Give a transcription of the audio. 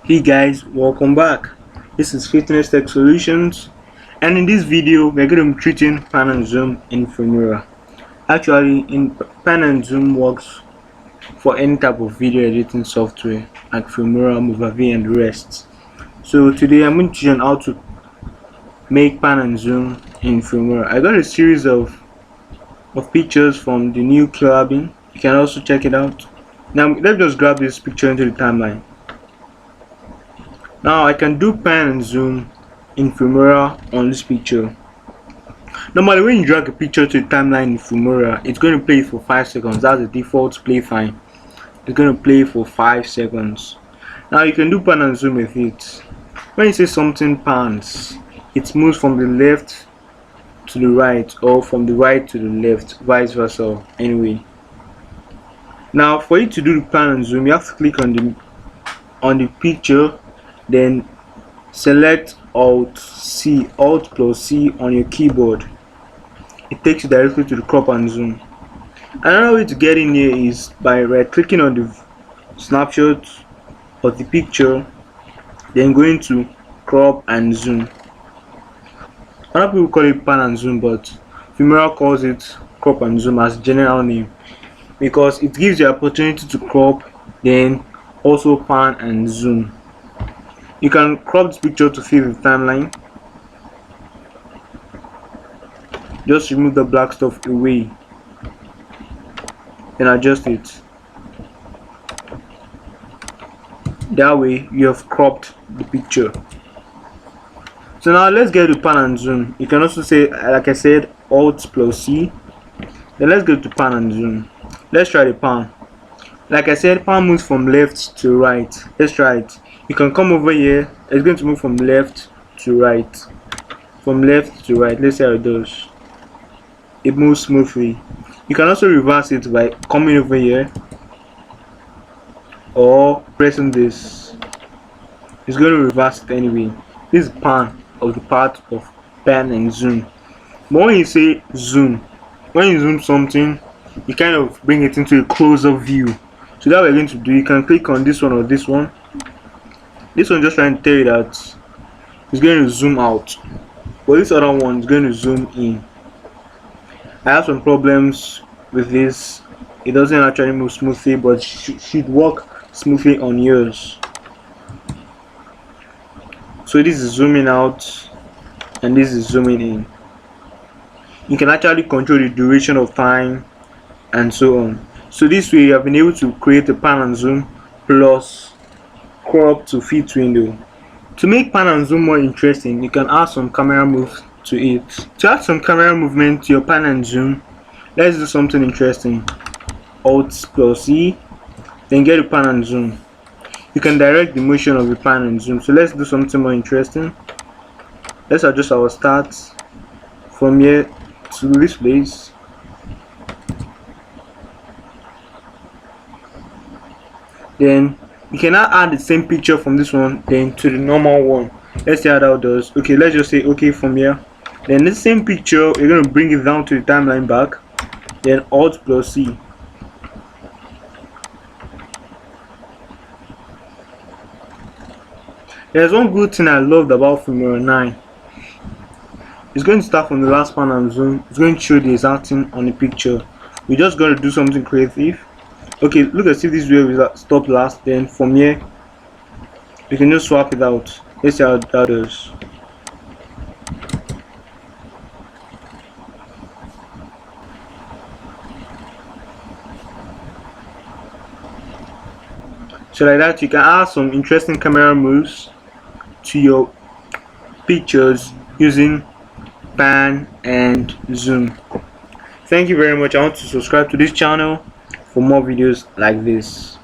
Hey guys, welcome back. This is Fitness Tech Solutions, and in this video we're going to be treating pan and zoom in Filmora. Actually, pan and zoom works for any type of video editing software like Filmora, Movavi and the rest. So today I'm going to teach you on how to make pan and zoom in Filmora. I got a series of pictures from the new collabing. You can also check it out. Now let's just grab this picture into the timeline. Now I can do pan and zoom in Filmora on this picture. Normally when you drag a picture to the timeline in Filmora, it's going to play for 5 seconds. That's the default play time. It's going to play for 5 seconds. Now you can do pan and zoom with it. When you say something pans, it moves from the left to the right or from the right to the left, vice versa. Anyway, now for you to do the pan and zoom, you have to click on the picture, then select Alt plus C on your keyboard. It takes you directly to the crop and zoom. Another way to get in here is by right clicking on the snapshot of the picture, then going to crop and zoom. Other people call it pan and zoom, but Filmora calls it crop and zoom as general name because it gives you the opportunity to crop, then also pan and zoom. You can crop this picture to fit the timeline. Just remove the black stuff away and adjust it. That way you have cropped the picture. So now let's get to pan and zoom. You can also say, like I said, Alt plus C. Then let's go to pan and zoom. Let's try the pan. Like I said, pan moves from left to right. Let's try it. You can come over here. It's going to move from left to right. From left to right. Let's see how it does. It moves smoothly. You can also reverse it by coming over here or pressing this. It's going to reverse it anyway. This is pan of the part of pan and zoom. But when you say zoom, when you zoom something, you kind of bring it into a closer view. So that we're going to do, you can click on this one or this one. This one just trying to tell you that it's going to zoom out, but this other one is going to zoom in. I have some problems with this. It doesn't actually move smoothly, but should work smoothly on yours. So this is zooming out and this is zooming in. You can actually control the duration of time and so on. So this way you have been able to create a pan and zoom plus crop to fit window. To make pan and zoom more interesting, you can add some camera moves to it. To add some camera movement to your pan and zoom, let's do something interesting. Alt plus C, then get a pan and zoom. You can direct the motion of the pan and zoom. So let's do something more interesting. Let's adjust our start from here to this place. Then you can now add the same picture from this one then to the normal one. Let's see how that does. Okay, let's just say okay from here. Then the same picture, you're going to bring it down to the timeline back. Then Alt plus C. There's one good thing I loved about Filmora 9. It's going to start from the last pan and zoom. It's going to show the exact thing on the picture. We just got to do something creative. Okay, look at see this where we stop last. Then from here, we can just swap it out. Let's see how that does. So like that, you can add some interesting camera moves to your pictures using pan and zoom. Thank you very much. I want to subscribe to this channel for more videos like this.